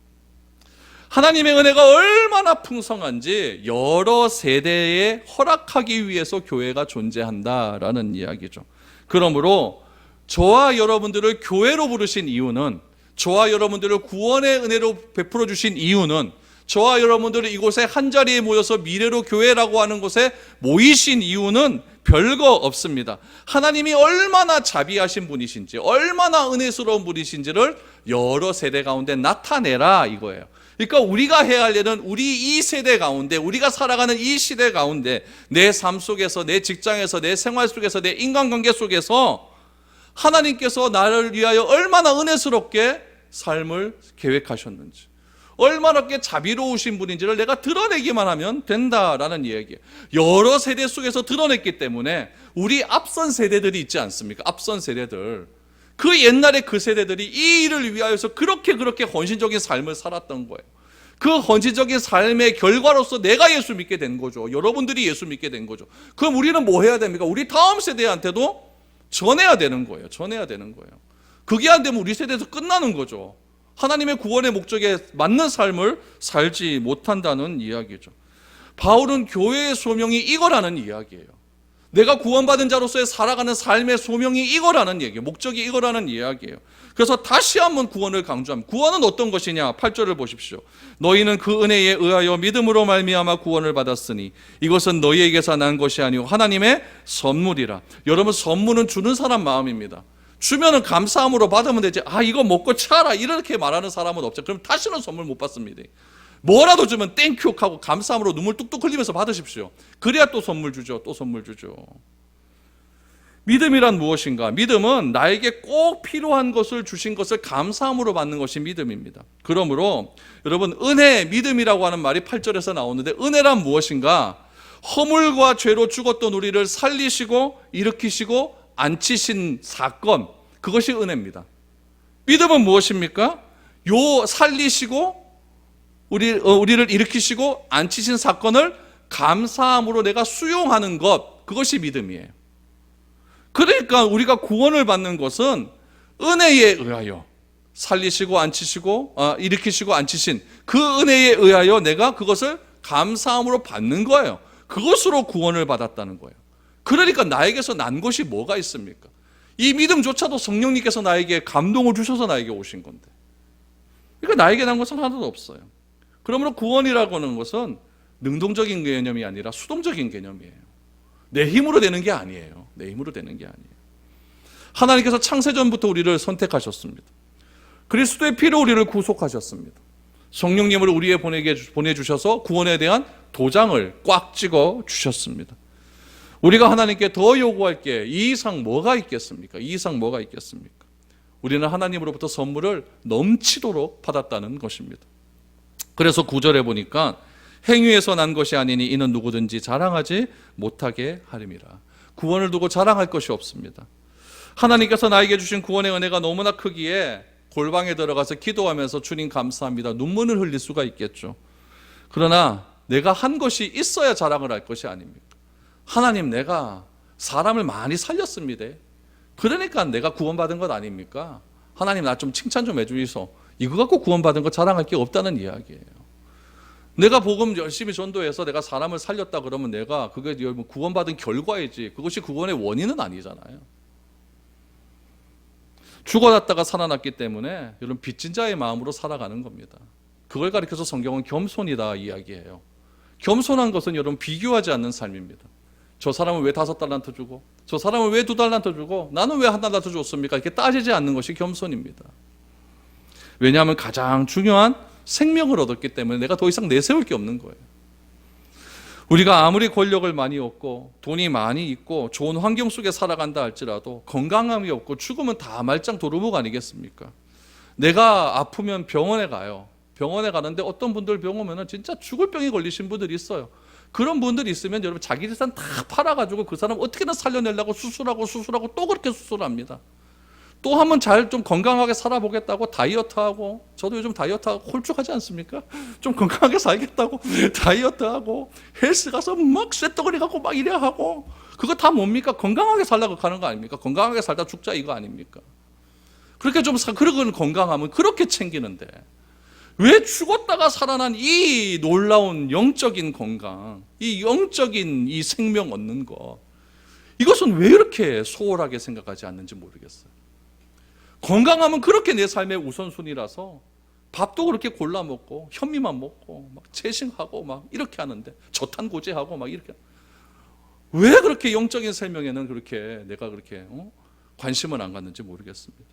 하나님의 은혜가 얼마나 풍성한지 여러 세대에 허락하기 위해서 교회가 존재한다라는 이야기죠. 그러므로 저와 여러분들을 교회로 부르신 이유는, 저와 여러분들을 구원의 은혜로 베풀어 주신 이유는, 저와 여러분들을 이곳에 한자리에 모여서 미래로 교회라고 하는 곳에 모이신 이유는 별거 없습니다. 하나님이 얼마나 자비하신 분이신지, 얼마나 은혜스러운 분이신지를 여러 세대 가운데 나타내라 이거예요. 그러니까 우리가 해야 할 일은 우리 이 세대 가운데, 우리가 살아가는 이 시대 가운데, 내 삶 속에서, 내 직장에서, 내 생활 속에서, 내 인간관계 속에서 하나님께서 나를 위하여 얼마나 은혜스럽게 삶을 계획하셨는지, 얼마나 자비로우신 분인지를 내가 드러내기만 하면 된다라는 이야기예요. 여러 세대 속에서 드러냈기 때문에 우리 앞선 세대들이 있지 않습니까? 앞선 세대들, 그 옛날에 그 세대들이 이 일을 위하여서 그렇게 헌신적인 삶을 살았던 거예요. 그 헌신적인 삶의 결과로서 내가 예수 믿게 된 거죠. 여러분들이 예수 믿게 된 거죠. 그럼 우리는 뭐 해야 됩니까? 우리 다음 세대한테도 전해야 되는 거예요. 전해야 되는 거예요. 그게 안 되면 우리 세대에서 끝나는 거죠. 하나님의 구원의 목적에 맞는 삶을 살지 못한다는 이야기죠. 바울은 교회의 소명이 이거라는 이야기예요. 내가 구원받은 자로서의 살아가는 삶의 소명이 이거라는 얘기예요. 목적이 이거라는 이야기예요. 그래서 다시 한번 구원을 강조합니다. 구원은 어떤 것이냐? 8절을 보십시오. 너희는 그 은혜에 의하여 믿음으로 말미암아 구원을 받았으니 이것은 너희에게서 난 것이 아니오 하나님의 선물이라. 여러분, 선물은 주는 사람 마음입니다. 주면은 감사함으로 받으면 되지, 이거 먹고 차라 이렇게 말하는 사람은 없죠. 그럼 다시는 선물 못 받습니다. 뭐라도 주면 땡큐 하고 감사함으로 눈물 뚝뚝 흘리면서 받으십시오. 그래야 또 선물 주죠. 또 선물 주죠. 믿음이란 무엇인가? 믿음은 나에게 꼭 필요한 것을 주신 것을 감사함으로 받는 것이 믿음입니다. 그러므로 여러분, 은혜, 믿음이라고 하는 말이 8절에서 나오는데, 은혜란 무엇인가? 허물과 죄로 죽었던 우리를 살리시고 일으키시고 앉히신 사건, 그것이 은혜입니다. 믿음은 무엇입니까? 살리시고 우리를 일으키시고 앉히신 사건을 감사함으로 내가 수용하는 것, 그것이 믿음이에요. 그러니까 우리가 구원을 받는 것은 은혜에 의하여 살리시고 앉히시고 일으키시고 앉히신 그 은혜에 의하여 내가 그것을 감사함으로 받는 거예요. 그것으로 구원을 받았다는 거예요. 그러니까 나에게서 난 것이 뭐가 있습니까? 이 믿음조차도 성령님께서 나에게 감동을 주셔서 나에게 오신 건데, 그러니까 나에게 난 것은 하나도 없어요. 그러므로 구원이라고 하는 것은 능동적인 개념이 아니라 수동적인 개념이에요. 내 힘으로 되는 게 아니에요. 내 힘으로 되는 게 아니에요. 하나님께서 창세전부터 우리를 선택하셨습니다. 그리스도의 피로 우리를 구속하셨습니다. 성령님을 우리에 보내주셔서 구원에 대한 도장을 꽉 찍어 주셨습니다. 우리가 하나님께 더 요구할 게 이 이상 뭐가 있겠습니까? 이 이상 뭐가 있겠습니까? 우리는 하나님으로부터 선물을 넘치도록 받았다는 것입니다. 그래서 9절에 보니까 행위에서 난 것이 아니니 이는 누구든지 자랑하지 못하게 하림이라. 구원을 두고 자랑할 것이 없습니다. 하나님께서 나에게 주신 구원의 은혜가 너무나 크기에 골방에 들어가서 기도하면서 주님 감사합니다, 눈물을 흘릴 수가 있겠죠. 그러나 내가 한 것이 있어야 자랑을 할 것이 아닙니까? 하나님, 내가 사람을 많이 살렸습니다. 그러니까 내가 구원받은 것 아닙니까? 하나님 나 좀 칭찬 좀 해주이소. 이거 갖고 구원받은 거 자랑할 게 없다는 이야기예요. 내가 복음 열심히 전도해서 내가 사람을 살렸다 그러면 내가 그게 구원받은 결과이지 그것이 구원의 원인은 아니잖아요. 죽어났다가 살아났기 때문에 여러분 빚진 자의 마음으로 살아가는 겁니다. 그걸 가리켜서 성경은 겸손이다 이야기해요. 겸손한 것은 여러분 비교하지 않는 삶입니다. 저 사람은 왜 5달란트 주고 저 사람은 왜 2달란트 주고 나는 왜 1달란트 줬습니까? 이렇게 따지지 않는 것이 겸손입니다. 왜냐하면 가장 중요한 생명을 얻었기 때문에 내가 더 이상 내세울 게 없는 거예요. 우리가 아무리 권력을 많이 얻고 돈이 많이 있고 좋은 환경 속에 살아간다 할지라도 건강함이 없고 죽으면 다 말짱 도루묵 아니겠습니까? 내가 아프면 병원에 가요. 병원에 가는데 어떤 분들 병 오면은 진짜 죽을 병이 걸리신 분들이 있어요. 그런 분들이 있으면 여러분 자기 재산 다 팔아가지고 그 사람 어떻게든 살려내려고 수술하고 또 그렇게 수술합니다. 또 한번 잘 좀 건강하게 살아보겠다고 다이어트하고, 저도 요즘 다이어트하고 홀쭉하지 않습니까? 좀 건강하게 살겠다고 다이어트하고 헬스 가서 막 쇳덩어리 갖고 막 이래 하고, 그거 다 뭡니까? 건강하게 살려고 하는 거 아닙니까? 건강하게 살다 죽자 이거 아닙니까? 그렇게 좀 그러고는 건강하면 그렇게 챙기는데 왜 죽었다가 살아난 이 놀라운 영적인 건강, 이 영적인 이 생명 얻는 거, 이것은 왜 이렇게 소홀하게 생각하지 않는지 모르겠어요. 건강하면 그렇게 내 삶의 우선순위라서 밥도 그렇게 골라 먹고 현미만 먹고 막 채식하고 막 이렇게 하는데 저탄고지하고 막 이렇게, 왜 그렇게 영적인 생명에는 그렇게 내가 그렇게 관심을 안 갖는지 모르겠습니다.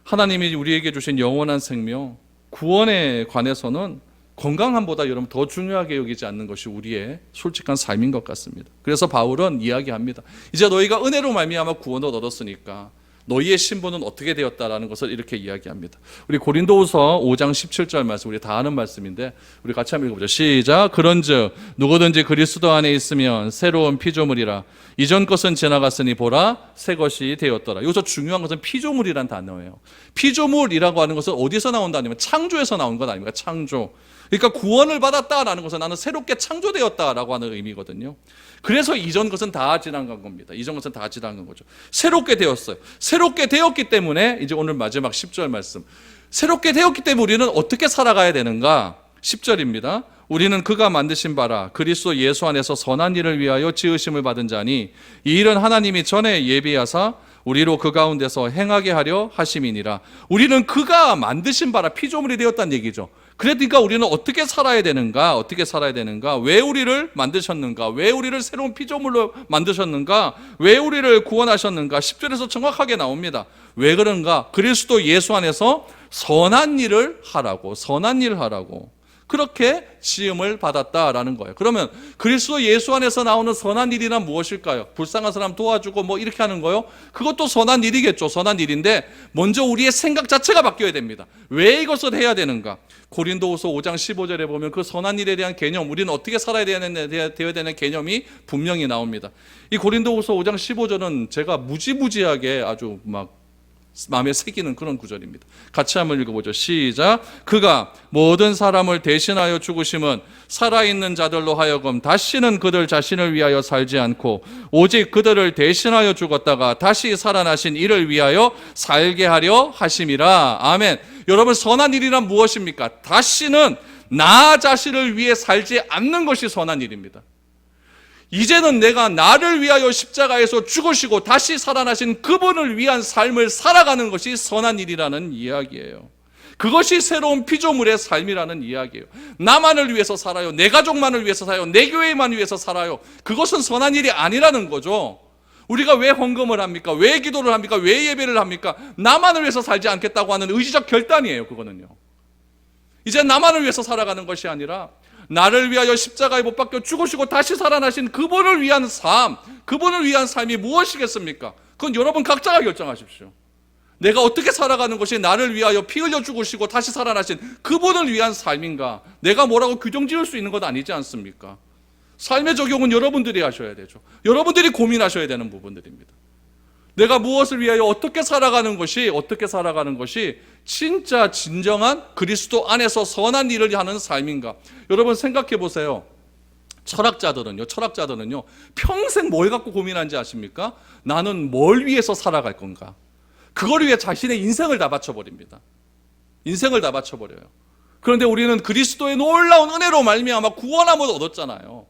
하나님이 우리에게 주신 영원한 생명, 구원에 관해서는 건강함보다 여러분 더 중요하게 여기지 않는 것이 우리의 솔직한 삶인 것 같습니다. 그래서 바울은 이야기합니다. 이제 너희가 은혜로 말미암아 구원을 얻었으니까 너희의 신분은 어떻게 되었다라는 것을 이렇게 이야기합니다. 우리 고린도후서 5장 17절 말씀, 우리 다 아는 말씀인데 우리 같이 한번 읽어보죠. 시작. 그런즉 누구든지 그리스도 안에 있으면 새로운 피조물이라. 이전 것은 지나갔으니 보라 새 것이 되었더라. 여기서 중요한 것은 피조물이란 단어예요. 피조물이라고 하는 것은 어디서 나온다 아니면 창조에서 나온 것 아닙니까? 창조. 그러니까 구원을 받았다라는 것은 나는 새롭게 창조되었다라고 하는 의미거든요. 그래서 이전 것은 다 지나간 겁니다. 이전 것은 다 지나간 거죠. 새롭게 되었어요. 새롭게 되었기 때문에 이제 오늘 마지막 10절 말씀. 새롭게 되었기 때문에 우리는 어떻게 살아가야 되는가? 10절입니다. 우리는 그가 만드신 바라 그리스도 예수 안에서 선한 일을 위하여 지으심을 받은 자니 이 일은 하나님이 전에 예비하사 우리로 그 가운데서 행하게 하려 하심이니라. 우리는 그가 만드신 바라 피조물이 되었다는 얘기죠. 그러니까 우리는 어떻게 살아야 되는가? 어떻게 살아야 되는가? 왜 우리를 만드셨는가? 왜 우리를 새로운 피조물로 만드셨는가? 왜 우리를 구원하셨는가? 10절에서 정확하게 나옵니다. 왜 그런가? 그리스도 예수 안에서 선한 일을 하라고, 선한 일을 하라고. 그렇게 지음을 받았다라는 거예요. 그러면 그리스도 예수 안에서 나오는 선한 일이란 무엇일까요? 불쌍한 사람 도와주고 뭐 이렇게 하는 거요? 그것도 선한 일이겠죠. 선한 일인데 먼저 우리의 생각 자체가 바뀌어야 됩니다. 왜 이것을 해야 되는가? 고린도후서 5장 15절에 보면 그 선한 일에 대한 개념, 우리는 어떻게 살아야 되는 개념이 분명히 나옵니다. 이 고린도후서 5장 15절은 제가 무지무지하게 아주 막 마음에 새기는 그런 구절입니다. 같이 한번 읽어보죠. 시작. 그가 모든 사람을 대신하여 죽으심은 살아있는 자들로 하여금 다시는 그들 자신을 위하여 살지 않고 오직 그들을 대신하여 죽었다가 다시 살아나신 이를 위하여 살게 하려 하심이라. 아멘. 여러분, 선한 일이란 무엇입니까? 다시는 나 자신을 위해 살지 않는 것이 선한 일입니다. 이제는 내가 나를 위하여 십자가에서 죽으시고 다시 살아나신 그분을 위한 삶을 살아가는 것이 선한 일이라는 이야기예요. 그것이 새로운 피조물의 삶이라는 이야기예요. 나만을 위해서 살아요. 내 가족만을 위해서 살아요. 내 교회만 위해서 살아요. 그것은 선한 일이 아니라는 거죠. 우리가 왜 헌금을 합니까? 왜 기도를 합니까? 왜 예배를 합니까? 나만을 위해서 살지 않겠다고 하는 의지적 결단이에요. 그거는요. 이제 나만을 위해서 살아가는 것이 아니라 나를 위하여 십자가에 못 박혀 죽으시고 다시 살아나신 그분을 위한 삶, 그분을 위한 삶이 무엇이겠습니까? 그건 여러분 각자가 결정하십시오. 내가 어떻게 살아가는 것이 나를 위하여 피 흘려 죽으시고 다시 살아나신 그분을 위한 삶인가? 내가 뭐라고 규정 지을 수 있는 것 아니지 않습니까? 삶의 적용은 여러분들이 하셔야 되죠. 여러분들이 고민하셔야 되는 부분들입니다. 내가 무엇을 위하여 어떻게 살아가는 것이 진짜 진정한 그리스도 안에서 선한 일을 하는 삶인가? 여러분 생각해 보세요. 철학자들은요, 평생 뭘 갖고 고민하는지 아십니까? 나는 뭘 위해서 살아갈 건가? 그걸 위해 자신의 인생을 다 바쳐버립니다. 인생을 다 바쳐버려요. 그런데 우리는 그리스도의 놀라운 은혜로 말미암아 구원함을 얻었잖아요.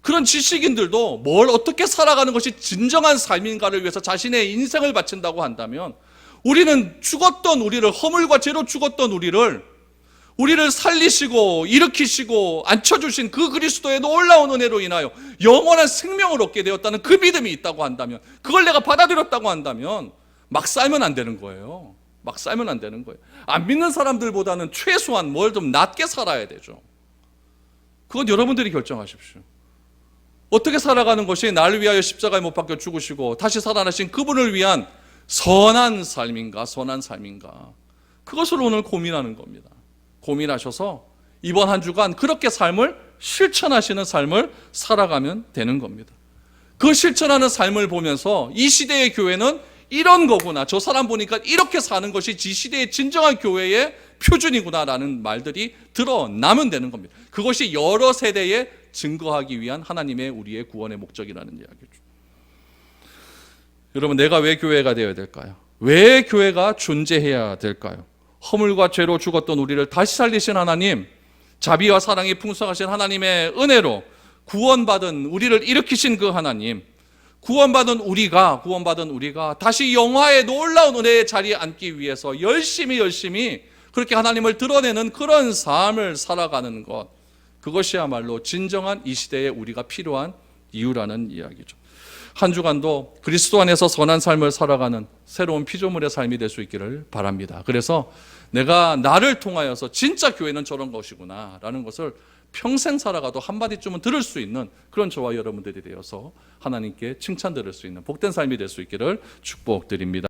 그런 지식인들도 뭘 어떻게 살아가는 것이 진정한 삶인가를 위해서 자신의 인생을 바친다고 한다면, 우리는 죽었던 우리를, 허물과 죄로 죽었던 우리를 살리시고 일으키시고 앉혀주신 그 그리스도의 놀라운 은혜로 인하여 영원한 생명을 얻게 되었다는 그 믿음이 있다고 한다면, 그걸 내가 받아들였다고 한다면 막 살면 안 되는 거예요. 막 살면 안 되는 거예요. 안 믿는 사람들보다는 최소한 뭘 좀 낮게 살아야 되죠. 그건 여러분들이 결정하십시오. 어떻게 살아가는 것이 나를 위하여 십자가에 못 박혀 죽으시고 다시 살아나신 그분을 위한 선한 삶인가, 선한 삶인가, 그것을 오늘 고민하는 겁니다. 고민하셔서 이번 한 주간 그렇게 삶을 실천하시는 삶을 살아가면 되는 겁니다. 그 실천하는 삶을 보면서 이 시대의 교회는 이런 거구나, 저 사람 보니까 이렇게 사는 것이 이 시대의 진정한 교회의 표준이구나라는 말들이 드러나면 되는 겁니다. 그것이 여러 세대에 증거하기 위한 하나님의 우리의 구원의 목적이라는 이야기죠. 여러분, 내가 왜 교회가 되어야 될까요? 왜 교회가 존재해야 될까요? 허물과 죄로 죽었던 우리를 다시 살리신 하나님, 자비와 사랑이 풍성하신 하나님의 은혜로 구원받은 우리를 일으키신 그 하나님, 구원받은 우리가 다시 영화의 놀라운 은혜의 자리에 앉기 위해서 열심히 그렇게 하나님을 드러내는 그런 삶을 살아가는 것, 그것이야말로 진정한 이 시대에 우리가 필요한 이유라는 이야기죠. 한 주간도 그리스도 안에서 선한 삶을 살아가는 새로운 피조물의 삶이 될 수 있기를 바랍니다. 그래서 내가 나를 통하여서 진짜 교회는 저런 것이구나 라는 것을 평생 살아가도 한마디쯤은 들을 수 있는 그런 저와 여러분들이 되어서 하나님께 칭찬 들을 수 있는 복된 삶이 될 수 있기를 축복드립니다.